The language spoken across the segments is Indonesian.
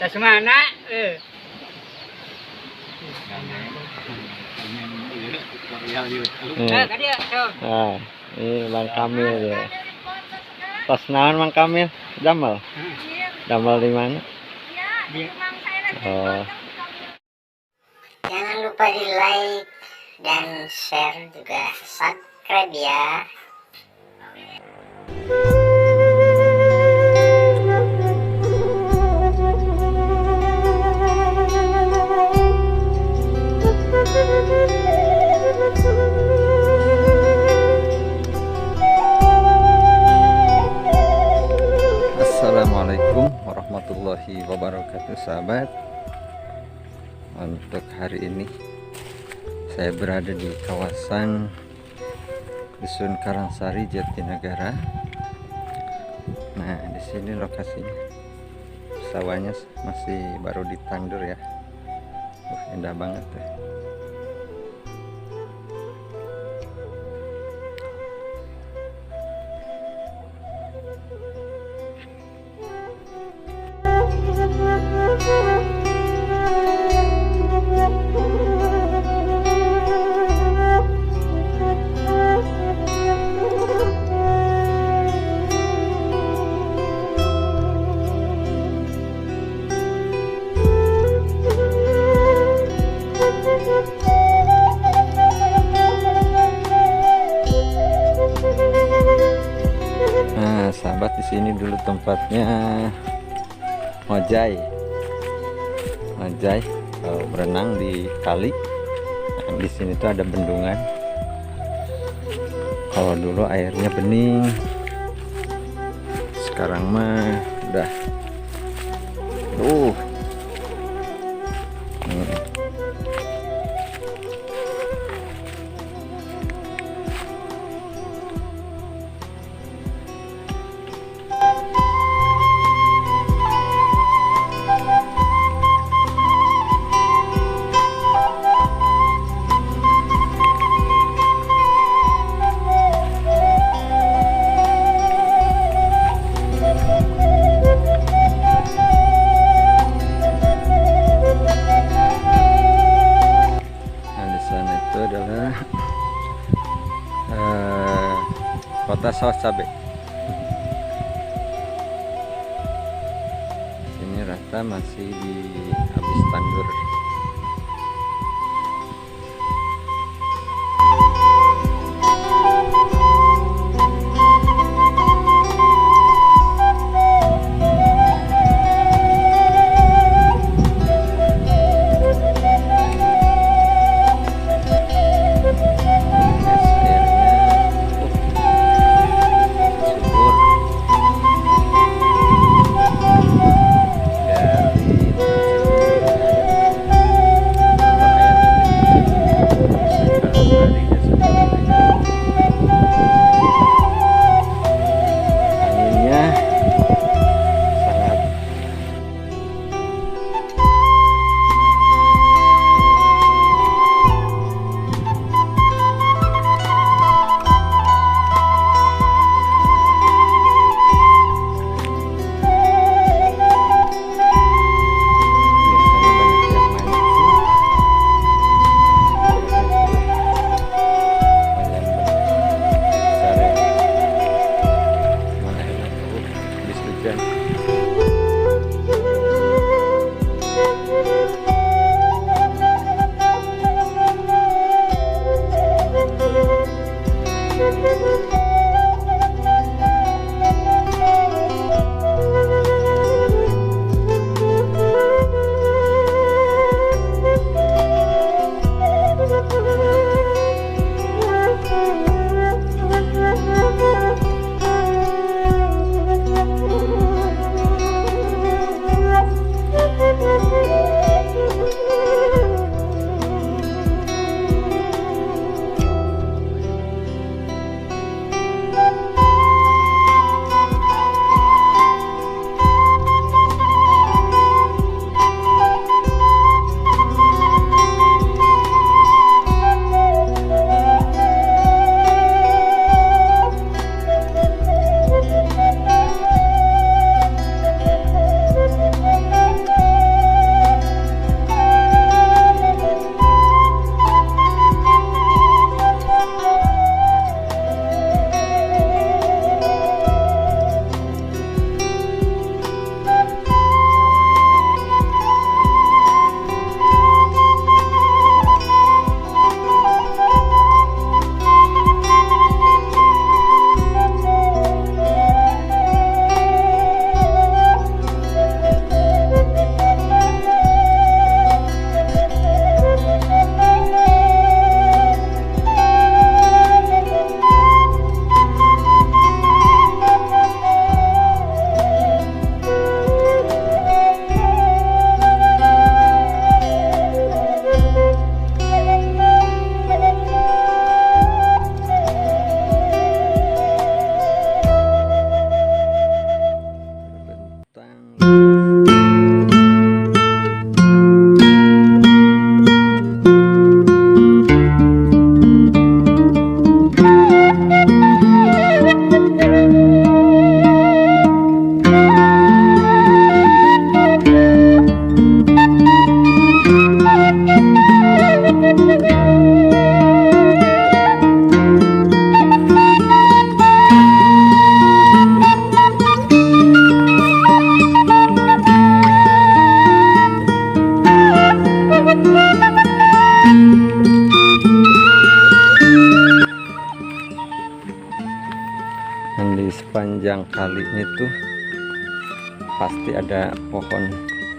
Tas mana? Nah, ini Bang Kamil ya. Tas naon Bang Kamil? Damel. Damel di mana? Oh. Jangan lupa di like dan share juga subscribe ya. Assalamualaikum warahmatullahi wabarakatuh sahabat. Untuk hari ini saya berada di kawasan Dusun Karangsari, Jatinegara. Nah, di sini lokasinya. Sawahnya masih baru ditandur ya. Indah banget ya. Nah, sahabat, di sini dulu tempatnya Ojai berenang di kali. Nah, di sini tuh ada bendungan. Kalau dulu airnya bening, sekarang mah udah adalah kota sawah cabai. Ini rata masih di habis tandur. Dan di sepanjang kali ini tuh pasti ada pohon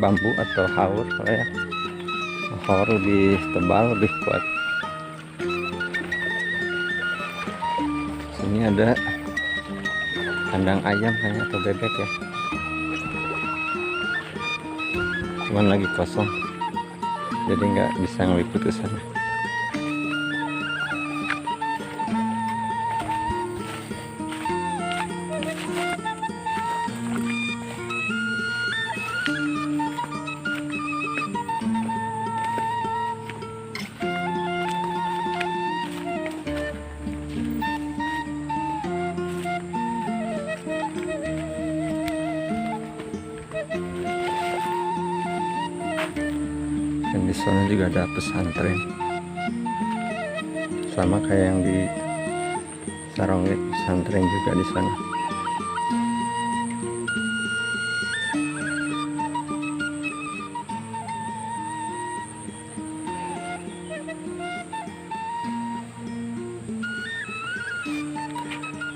bambu atau haur ya. Haur lebih tebal, lebih kuat. Sini ada kandang ayam kayaknya atau bebek ya. Cuman lagi kosong, jadi nggak bisa ngeliput ke sana. Dan di sana juga ada pesantren, sama kayak yang di Sarongit, pesantren juga di sana.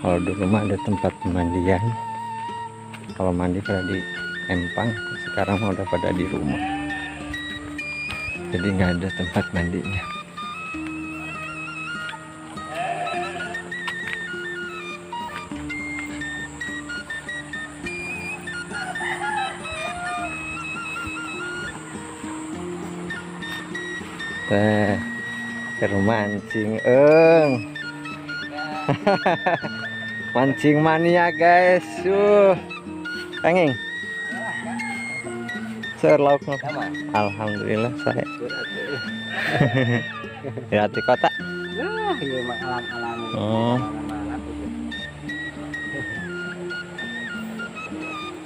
Kalau dulu mah ada tempat pemandian, kalau mandi pada di empang, sekarang mah udah pada di rumah, jadi nggak ada tempat mandinya. Mancing mancing mania guys. Pengen lauk. Alhamdulillah saya di hati kota. Oh.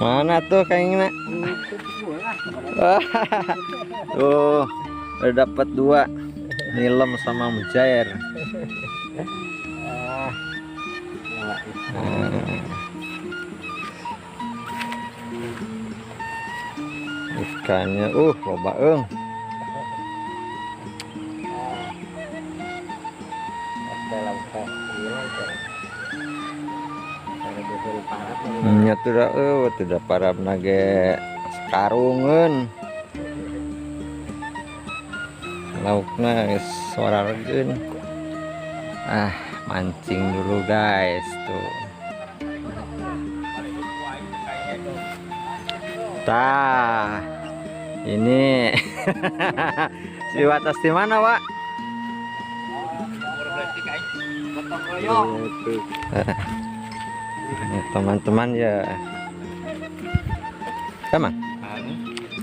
Mana tuh kayaknya? Tuh udah dapat 2, nilem sama mujair. Ikannya loba nya tidak parab nage sekarungan lauknya suarareun. Mancing dulu guys tuh. Ini si Watas di mana, Wak? Teman-teman ya. Emang?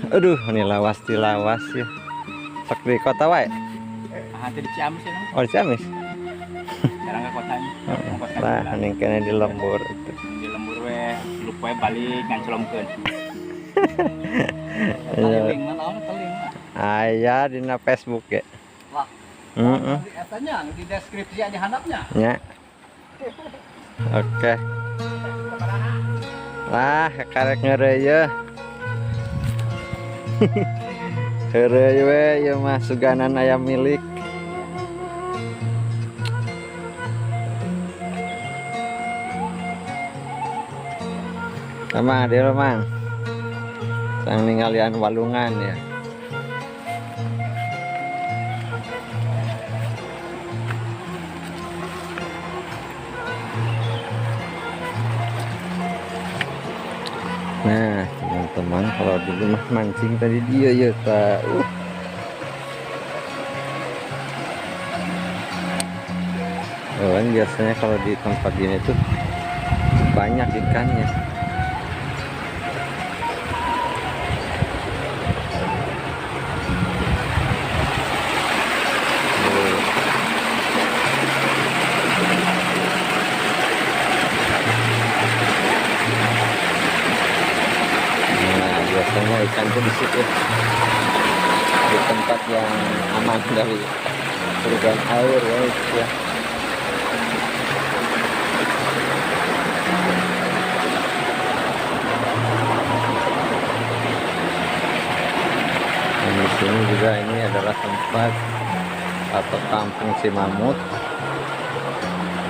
Aduh, ini lawas di lawas ya. Sok di kota wae. Di Ciamis ya. Oh, di Ciamis. Sekarang ke kotanya. Lah, ini kena di lembur. Di lembur we, lupa balik ngancelomkeun. Aya dina Facebook ya. Wah. Katanya di deskripsi ada handapnya. Ya. Oke. Lah, karek ngeureuy. Heureuy we ya mah suganan ayam milik. Sama dia mang. Sang ninggalian walungan ya. Nah teman-teman, kalau dulu mah mancing tadi dia ya tak. Kan biasanya kalau di tempat gini tuh banyak ikannya. Biasanya ikan itu di situ, di tempat yang aman dari perubahan air ya. Dan di sini juga ini adalah tempat atau kampung Cimamut.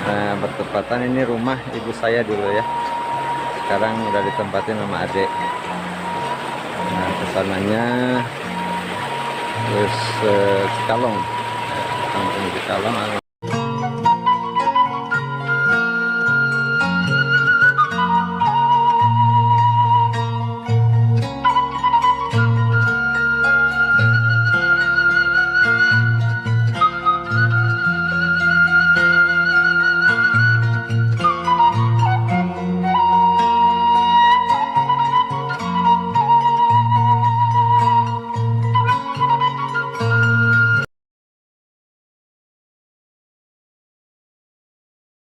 Nah, bertepatan ini rumah ibu saya dulu ya. Sekarang udah ditempatin sama adik. Nah, kesananya terus Cikalong, kampung Cikalong.